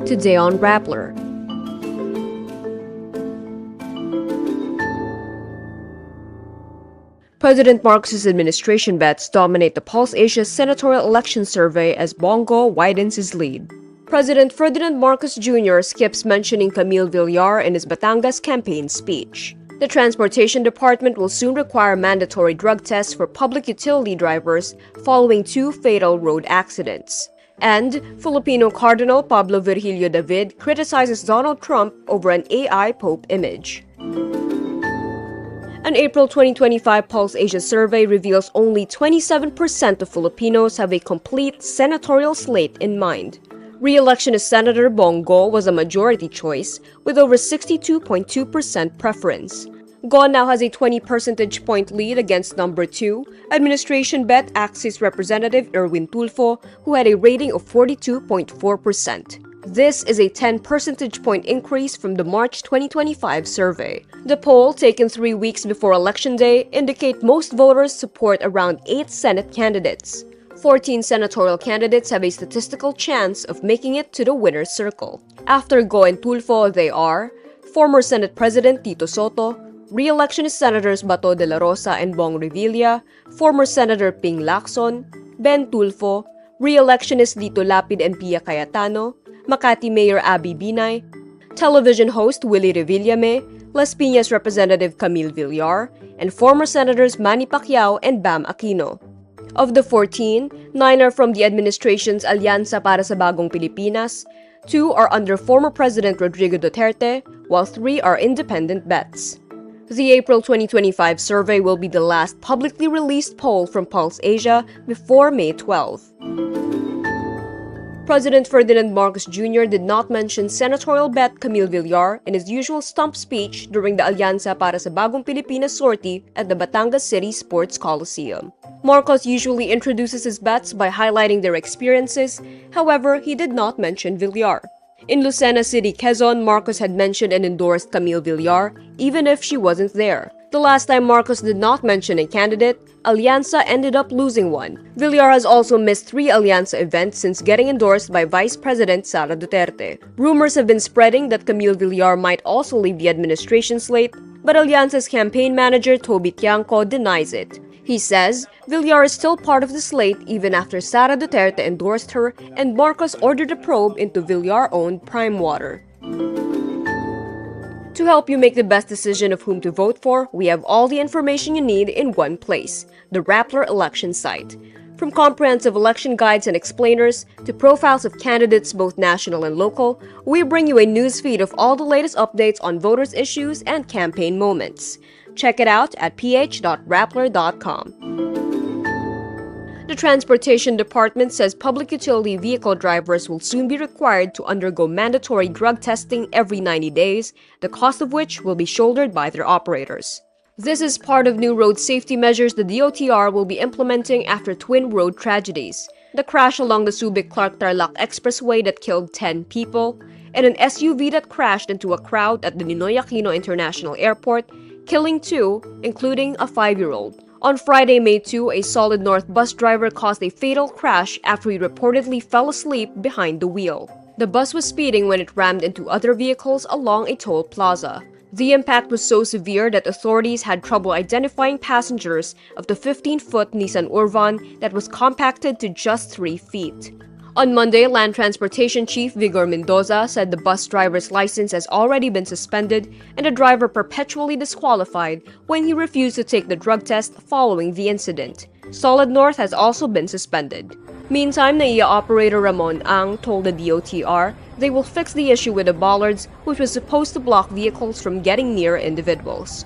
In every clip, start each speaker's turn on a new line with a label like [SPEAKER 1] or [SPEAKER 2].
[SPEAKER 1] Today on Rappler. President Marcos's administration bets dominate the Pulse Asia senatorial election survey as Bong Go widens his lead. President Ferdinand Marcos Jr. skips mentioning Camille Villar in his Batangas campaign speech. The Transportation Department will soon require mandatory drug tests for public utility drivers following 2 fatal road accidents. And Filipino Cardinal David criticizes Donald Trump over an AI Pope image. An April 2025 Pulse Asia survey reveals only 27% of Filipinos have a complete senatorial slate in mind. Re-election as Senator Bong Go was a majority choice, with over 62.2% preference. Go now has a 20 percentage point lead against number 2, administration bet Axis Representative Erwin Tulfo, who had a rating of 42.4%. This is a 10 percentage point increase from the March 2025 survey. The poll, taken 3 weeks before Election Day, indicate most voters support around 8 Senate candidates. 14 senatorial candidates have a statistical chance of making it to the winner's circle. After Go and Tulfo, they are former Senate President Tito Soto, re-electionist Senators Bato de la Rosa and Bong Revilla, former Senator Ping Lacson, Ben Tulfo, re-electionist Lito Lapid and Pia Cayetano, Makati Mayor Abby Binay, television host Willie Revillame, Las Piñas Representative Camille Villar, and former Senators Manny Pacquiao and Bam Aquino. Of the 14, 9 are from the administration's Alyansa para sa Bagong Pilipinas, 2 are under former President Rodrigo Duterte, while 3 are independent bets. The April 2025 survey will be the last publicly released poll from Pulse Asia before May 12. President Ferdinand Marcos Jr. did not mention senatorial bet Camille Villar in his usual stump speech during the Alyansa para sa Bagong Pilipinas sortie at the Batangas City Sports Coliseum. Marcos usually introduces his bets by highlighting their experiences, however, he did not mention Villar. In Lucena City, Quezon, Marcos had mentioned and endorsed Camille Villar, even if she wasn't there. The last time Marcos did not mention a candidate, Alyansa ended up losing one. Villar has also missed 3 Alyansa events since getting endorsed by Vice President Sara Duterte. Rumors have been spreading that Camille Villar might also leave the administration slate, but Alyansa's campaign manager Toby Tiangco denies it. He says Villar is still part of the slate even after Sara Duterte endorsed her and Marcos ordered a probe into Villar-owned Prime Water. To help you make the best decision of whom to vote for, we have all the information you need in one place, the Rappler election site. From comprehensive election guides and explainers to profiles of candidates both national and local, we bring you a newsfeed of all the latest updates on voters' issues and campaign moments. Check it out at ph.rappler.com. The Transportation Department says public utility vehicle drivers will soon be required to undergo mandatory drug testing every 90 days, the cost of which will be shouldered by their operators. This is part of new road safety measures the DOTr will be implementing after twin road tragedies: the crash along the Subic-Clark-Tarlac Expressway that killed 10 people, and an SUV that crashed into a crowd at the Ninoy Aquino International Airport, killing 2, including a 5-year-old. On Friday, May 2, a Solid North bus driver caused a fatal crash after he reportedly fell asleep behind the wheel. The bus was speeding when it rammed into other vehicles along a toll plaza. The impact was so severe that authorities had trouble identifying passengers of the 15-foot Nissan Urvan that was compacted to just 3 feet. On Monday, Land Transportation Chief Vigor Mendoza said the bus driver's license has already been suspended and the driver perpetually disqualified when he refused to take the drug test following the incident. Solid North has also been suspended. Meantime, NAIA operator Ramon Ang told the DOTr they will fix the issue with the bollards, which was supposed to block vehicles from getting near individuals.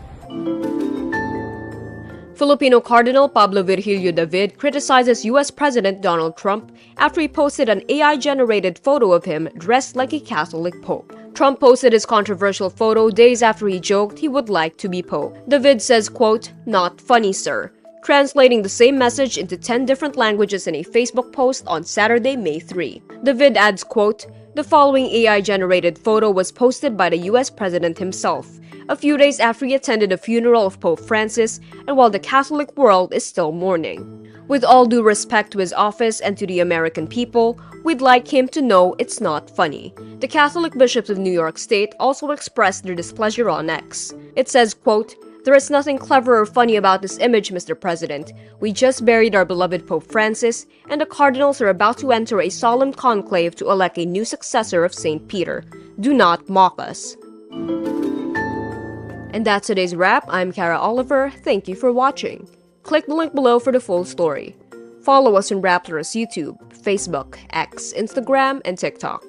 [SPEAKER 1] Filipino Cardinal David criticizes U.S. President Donald Trump after he posted an AI-generated photo of him dressed like a Catholic pope. Trump posted his controversial photo days after he joked he would like to be pope. David says, quote, "Not funny, sir," translating the same message into 10 different languages in a Facebook post on Saturday, May 3. David adds, quote, "The following AI-generated photo was posted by the U.S. President himself. a few days after he attended the funeral of Pope Francis and while the Catholic world is still mourning. With all due respect to his office and to the American people, we'd like him to know it's not funny. The Catholic bishops of New York State also expressed their displeasure on X. It says, quote, "There is nothing clever or funny about this image, Mr. President. We just buried our beloved Pope Francis, and the cardinals are about to enter a solemn conclave to elect a new successor of St. Peter. Do not mock us." And that's today's wrap. I'm Kara Oliver. Thank you for watching. Click the link below for the full story. Follow us on Rappler's YouTube, Facebook, X, Instagram, and TikTok.